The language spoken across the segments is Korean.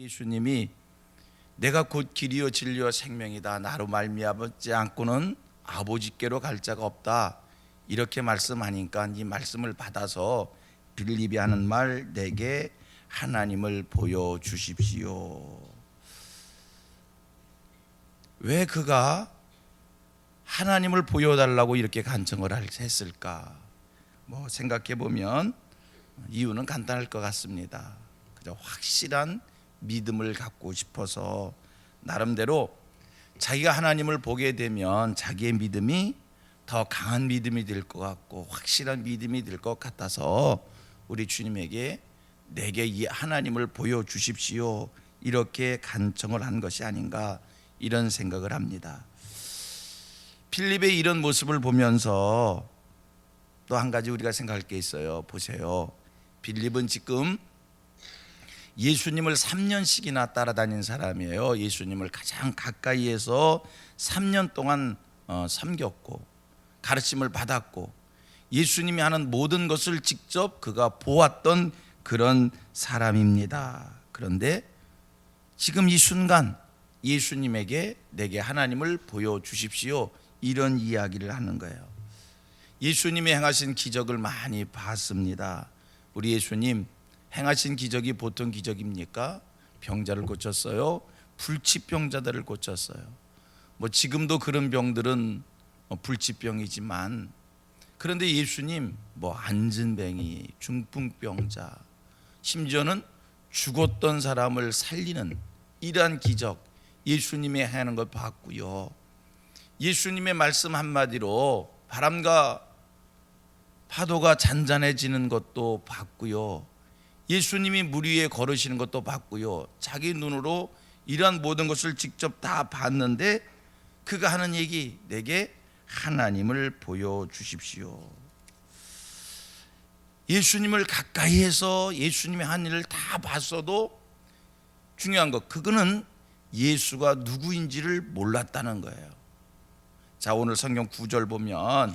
예수님이 내가 곧 길이요 진리요 생명이다, 나로 말미암지 않고는 아버지께로 갈 자가 없다, 이렇게 말씀하니까 이 말씀을 받아서 빌립이 하는 말, 내게 하나님을 보여주십시오. 왜 그가 하나님을 보여달라고 이렇게 간청을 했을까? 생각해 보면 이유는 간단할 것 같습니다. 그저 확실한 믿음을 갖고 싶어서, 나름대로 자기가 하나님을 보게 되면 자기의 믿음이 더 강한 믿음이 될 것 같고 확실한 믿음이 될 것 같아서 우리 주님에게 내게 이 하나님을 보여주십시오, 이렇게 간청을 한 것이 아닌가, 이런 생각을 합니다. 필립의 이런 모습을 보면서 또 한 가지 우리가 생각할 게 있어요. 보세요. 필립은 지금 예수님을 3년씩이나 따라다닌 사람이에요. 예수님을 가장 가까이에서 3년 동안 섬겼고 가르침을 받았고 예수님이 하는 모든 것을 직접 그가 보았던 그런 사람입니다. 그런데 지금 이 순간 예수님에게 내게 하나님을 보여주십시오, 이런 이야기를 하는 거예요. 예수님이 행하신 기적을 많이 봤습니다. 우리 예수님 행하신 기적이 보통 기적입니까? 병자를 고쳤어요. 불치병자들을 고쳤어요. 지금도 그런 병들은 불치병이지만, 그런데 예수님 안진뱅이, 중풍병자, 심지어는 죽었던 사람을 살리는 이러한 기적 예수님이 하는 걸 봤고요. 예수님의 말씀 한마디로 바람과 파도가 잔잔해지는 것도 봤고요. 예수님이 물 위에 걸으시는 것도 봤고요. 자기 눈으로 이러한 모든 것을 직접 다 봤는데 그가 하는 얘기, 내게 하나님을 보여주십시오. 예수님을 가까이에서 예수님의 한 일을 다 봤어도 중요한 것, 그거는 예수가 누구인지를 몰랐다는 거예요. 자, 오늘 성경 9절 보면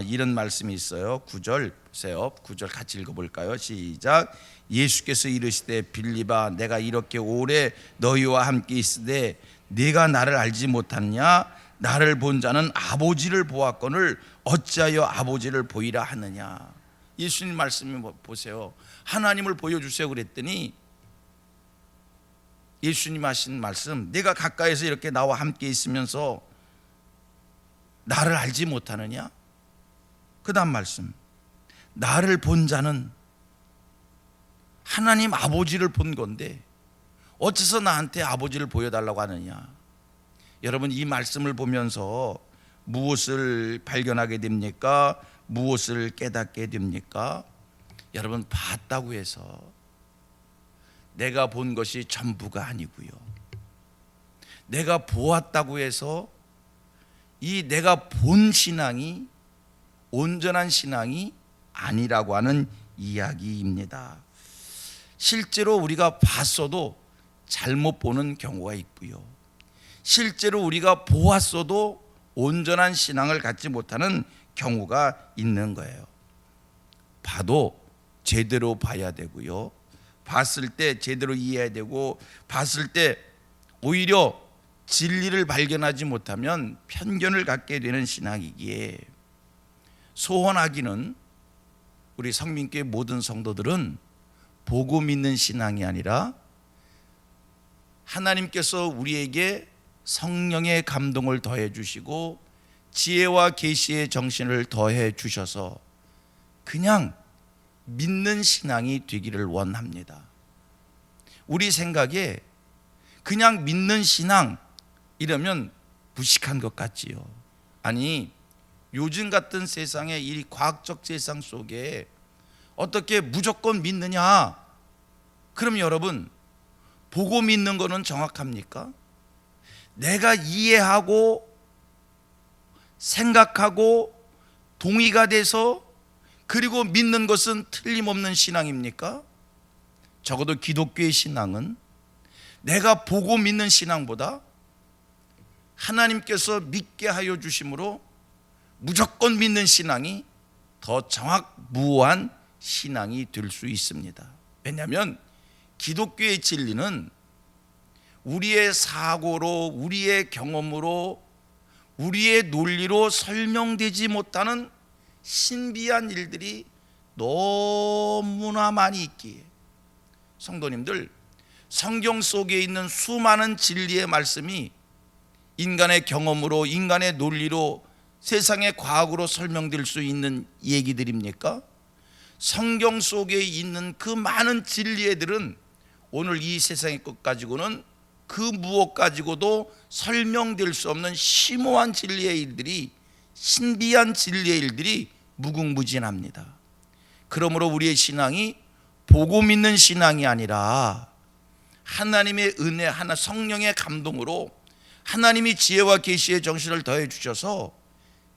이런 말씀이 있어요. 9절 보세요. 9절 같이 읽어볼까요? 시작. 예수께서 이르시되 빌립아, 내가 이렇게 오래 너희와 함께 있으되 네가 나를 알지 못하느냐? 나를 본 자는 아버지를 보았거늘 어찌하여 아버지를 보이라 하느냐? 예수님 말씀이 보세요. 하나님을 보여주세요 그랬더니 예수님 하신 말씀, 내가 가까이서 이렇게 나와 함께 있으면서 나를 알지 못하느냐? 그 다음 말씀, 나를 본 자는 하나님 아버지를 본 건데 어째서 나한테 아버지를 보여달라고 하느냐? 여러분, 이 말씀을 보면서 무엇을 발견하게 됩니까? 무엇을 깨닫게 됩니까? 여러분, 봤다고 해서 내가 본 것이 전부가 아니고요. 내가 보았다고 해서 이 내가 본 신앙이 온전한 신앙이 아니라고 하는 이야기입니다. 실제로 우리가 봤어도 잘못 보는 경우가 있고요. 실제로 우리가 보았어도 온전한 신앙을 갖지 못하는 경우가 있는 거예요. 봐도 제대로 봐야 되고요. 봤을 때 제대로 이해해야 되고, 봤을 때 오히려 진리를 발견하지 못하면 편견을 갖게 되는 신앙이기에, 소원하기는 우리 성민교회 모든 성도들은 보고 믿는 신앙이 아니라 하나님께서 우리에게 성령의 감동을 더해 주시고 지혜와 계시의 정신을 더해 주셔서 그냥 믿는 신앙이 되기를 원합니다. 우리 생각에 그냥 믿는 신앙 이러면 무식한 것 같지요. 아니, 요즘 같은 세상에, 이 과학적 세상 속에 어떻게 무조건 믿느냐? 그럼 여러분, 보고 믿는 거는 정확합니까? 내가 이해하고 생각하고 동의가 돼서 그리고 믿는 것은 틀림없는 신앙입니까? 적어도 기독교의 신앙은 내가 보고 믿는 신앙보다 하나님께서 믿게 하여 주심으로 무조건 믿는 신앙이 더 정확무한 신앙이 될 수 있습니다. 왜냐하면 기독교의 진리는 우리의 사고로, 우리의 경험으로, 우리의 논리로 설명되지 못하는 신비한 일들이 너무나 많이 있기에, 성도님들, 성경 속에 있는 수많은 진리의 말씀이 인간의 경험으로, 인간의 논리로, 세상의 과학으로 설명될 수 있는 얘기들입니까? 성경 속에 있는 그 많은 진리들은 오늘 이 세상의 것 가지고는 그 무엇 가지고도 설명될 수 없는 심오한 진리의 일들이, 신비한 진리의 일들이 무궁무진합니다. 그러므로 우리의 신앙이 보고 믿는 신앙이 아니라 하나님의 은혜, 하나 성령의 감동으로 하나님이 지혜와 계시의 정신을 더해 주셔서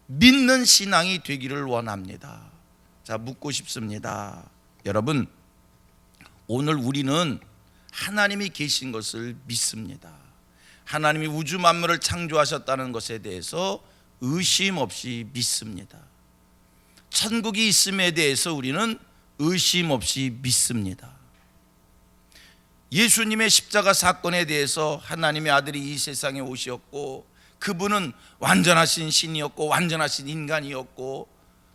믿는 신앙이 되기를 원합니다. 자, 묻고 싶습니다. 여러분, 오늘 우리는 하나님이 계신 것을 믿습니다. 하나님이 우주 만물을 창조하셨다는 것에 대해서 의심 없이 믿습니다. 천국이 있음에 대해서 우리는 의심 없이 믿습니다. 예수님의 십자가 사건에 대해서 하나님의 아들이 이 세상에 오셨고, 그분은 완전하신 신이었고 완전하신 인간이었고,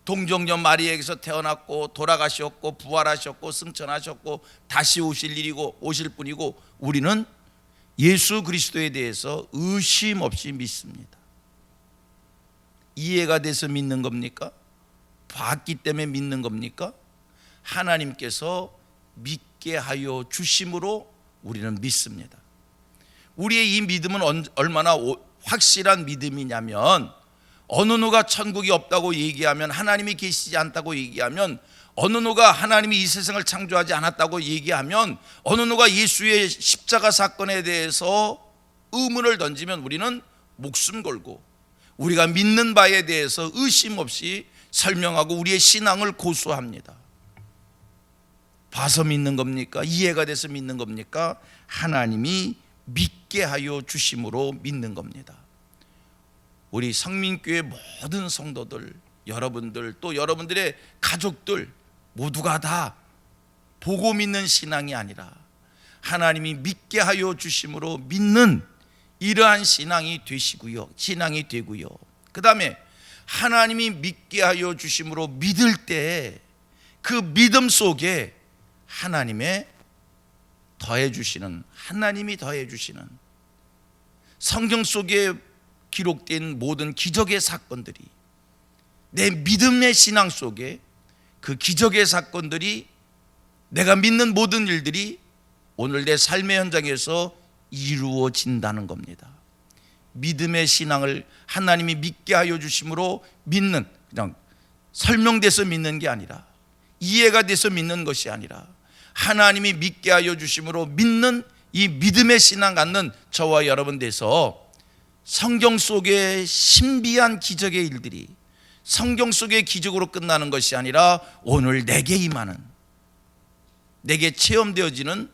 동정녀 마리아에게서 태어났고 돌아가셨고 부활하셨고 승천하셨고 다시 오실 분이고, 우리는 예수 그리스도에 대해서 의심 없이 믿습니다. 이해가 돼서 믿는 겁니까? 봤기 때문에 믿는 겁니까? 하나님께서 믿게 하여 주심으로 우리는 믿습니다. 우리의 이 믿음은 얼마나 확실한 믿음이냐면, 어느 누가 천국이 없다고 얘기하면, 하나님이 계시지 않다고 얘기하면, 어느 누가 하나님이 이 세상을 창조하지 않았다고 얘기하면, 어느 누가 예수의 십자가 사건에 대해서 의문을 던지면 우리는 목숨 걸고 우리가 믿는 바에 대해서 의심 없이 설명하고 우리의 신앙을 고수합니다. 봐서 믿는 겁니까? 이해가 돼서 믿는 겁니까? 하나님이 믿게 하여 주심으로 믿는 겁니다. 우리 성민교회 모든 성도들, 여러분들, 또 여러분들의 가족들 모두가 다 보고 믿는 신앙이 아니라 하나님이 믿게 하여 주심으로 믿는 이러한 신앙이 되시고요, 신앙이 되고요. 그 다음에 하나님이 믿게 하여 주심으로 믿을 때 그 믿음 속에 하나님의 더해 주시는, 하나님이 더해 주시는 성경 속에 기록된 모든 기적의 사건들이, 내 믿음의 신앙 속에 그 기적의 사건들이, 내가 믿는 모든 일들이 오늘 내 삶의 현장에서 이루어진다는 겁니다. 믿음의 신앙을 하나님이 믿게 하여 주심으로 믿는, 그냥 설명돼서 믿는 게 아니라, 이해가 돼서 믿는 것이 아니라 하나님이 믿게 하여 주심으로 믿는 이 믿음의 신앙 갖는 저와 여러분 돼서 성경 속의 신비한 기적의 일들이 성경 속의 기적으로 끝나는 것이 아니라 오늘 내게 임하는, 내게 체험되어지는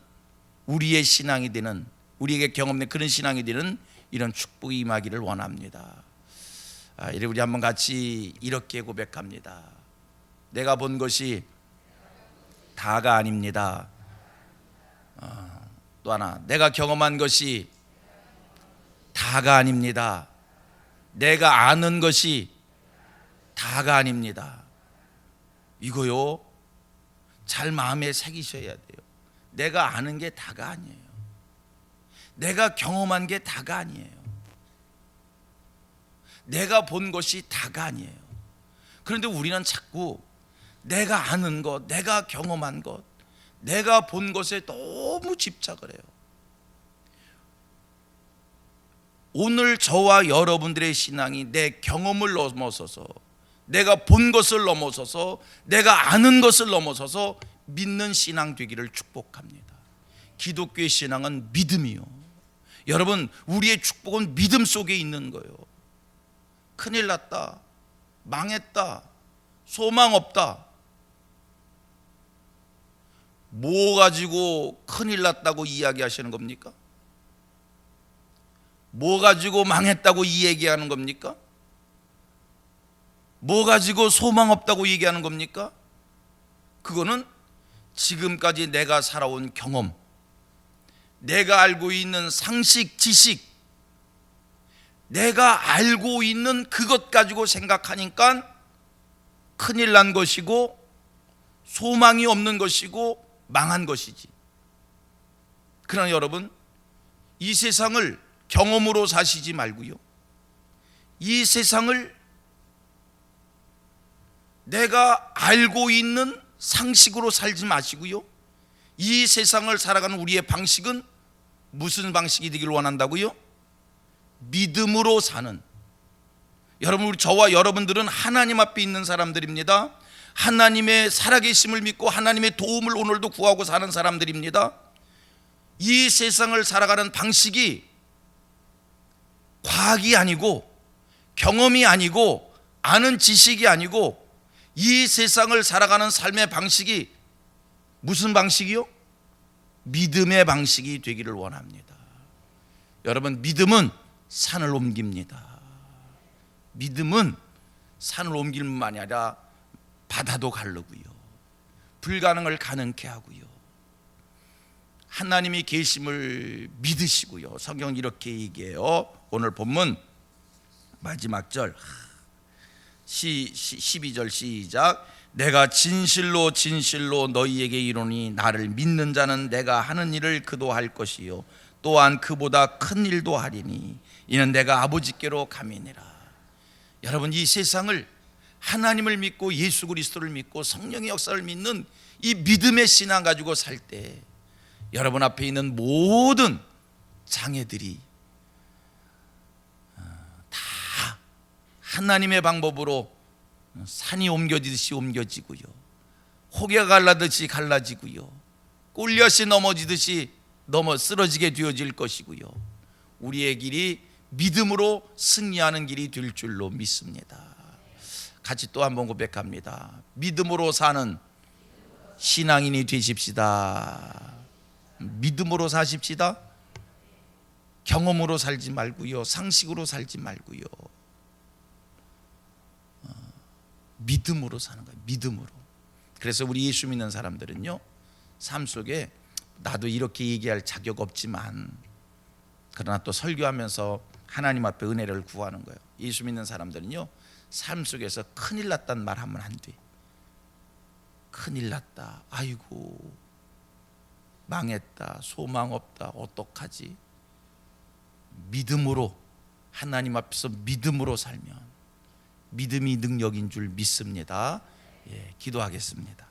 우리의 신앙이 되는, 우리에게 경험된 그런 신앙이 되는 이런 축복이 임하기를 원합니다. 우리 한번 같이 이렇게 고백합니다. 내가 본 것이 다가 아닙니다. 또 하나, 내가 경험한 것이 다가 아닙니다. 내가 아는 것이 다가 아닙니다. 이거요, 잘 마음에 새기셔야 돼요. 내가 아는 게 다가 아니에요. 내가 경험한 게 다가 아니에요. 내가 본 것이 다가 아니에요. 그런데 우리는 자꾸 내가 아는 것, 내가 경험한 것, 내가 본 것에 너무 집착을 해요. 오늘 저와 여러분들의 신앙이 내 경험을 넘어서서, 내가 본 것을 넘어서서, 내가 아는 것을 넘어서서 믿는 신앙 되기를 축복합니다. 기독교의 신앙은 믿음이요. 여러분, 우리의 축복은 믿음 속에 있는 거예요. 큰일 났다, 망했다, 소망 없다, 뭐 가지고 큰일 났다고 이야기하시는 겁니까? 뭐 가지고 망했다고 이 얘기하는 겁니까? 뭐 가지고 소망 없다고 얘기하는 겁니까? 그거는 지금까지 내가 살아온 경험, 내가 알고 있는 상식, 지식, 내가 알고 있는 그것 가지고 생각하니까 큰일 난 것이고 소망이 없는 것이고 망한 것이지. 그러나 여러분, 이 세상을 경험으로 사시지 말고요, 이 세상을 내가 알고 있는 상식으로 살지 마시고요, 이 세상을 살아가는 우리의 방식은 무슨 방식이 되기를 원한다고요? 믿음으로 사는, 여러분, 우리 저와 여러분들은 하나님 앞에 있는 사람들입니다. 하나님의 살아계심을 믿고 하나님의 도움을 오늘도 구하고 사는 사람들입니다. 이 세상을 살아가는 방식이 과학이 아니고 경험이 아니고 아는 지식이 아니고 이 세상을 살아가는 삶의 방식이 무슨 방식이요? 믿음의 방식이 되기를 원합니다. 여러분, 믿음은 산을 옮깁니다. 믿음은 산을 옮길 뿐만이 아니라 바다도 가르고요, 불가능을 가능케 하고요, 하나님이 계심을 믿으시고요. 성경은 이렇게 얘기해요. 오늘 본문 마지막 절 12절 시작. 내가 진실로 진실로 너희에게 이르노니 나를 믿는 자는 내가 하는 일을 그도 할 것이요 또한 그보다 큰 일도 하리니 이는 내가 아버지께로 감이니라. 여러분, 이 세상을 하나님을 믿고 예수 그리스도를 믿고 성령의 역사를 믿는 이 믿음의 신앙 가지고 살 때 여러분 앞에 있는 모든 장애들이 다 하나님의 방법으로 산이 옮겨지듯이 옮겨지고요, 호개가 갈라듯이 갈라지고요, 꿀엿이 넘어지듯이 쓰러지게 되어질 것이고요, 우리의 길이 믿음으로 승리하는 길이 될 줄로 믿습니다. 같이 또 한번 고백합니다. 믿음으로 사는 신앙인이 되십시다. 믿음으로 사십시다. 경험으로 살지 말고요, 상식으로 살지 말고요, 믿음으로 사는 거예요. 믿음으로. 그래서 우리 예수 믿는 사람들은요, 삶 속에 나도 이렇게 얘기할 자격 없지만 그러나 또 설교하면서 하나님 앞에 은혜를 구하는 거예요. 예수 믿는 사람들은요, 삶 속에서 큰일 났단 말 하면 안 돼. 큰일 났다, 아이고 망했다, 소망 없다, 어떡하지? 믿음으로, 하나님 앞에서 믿음으로 살면 믿음이 능력인 줄 믿습니다. 기도하겠습니다.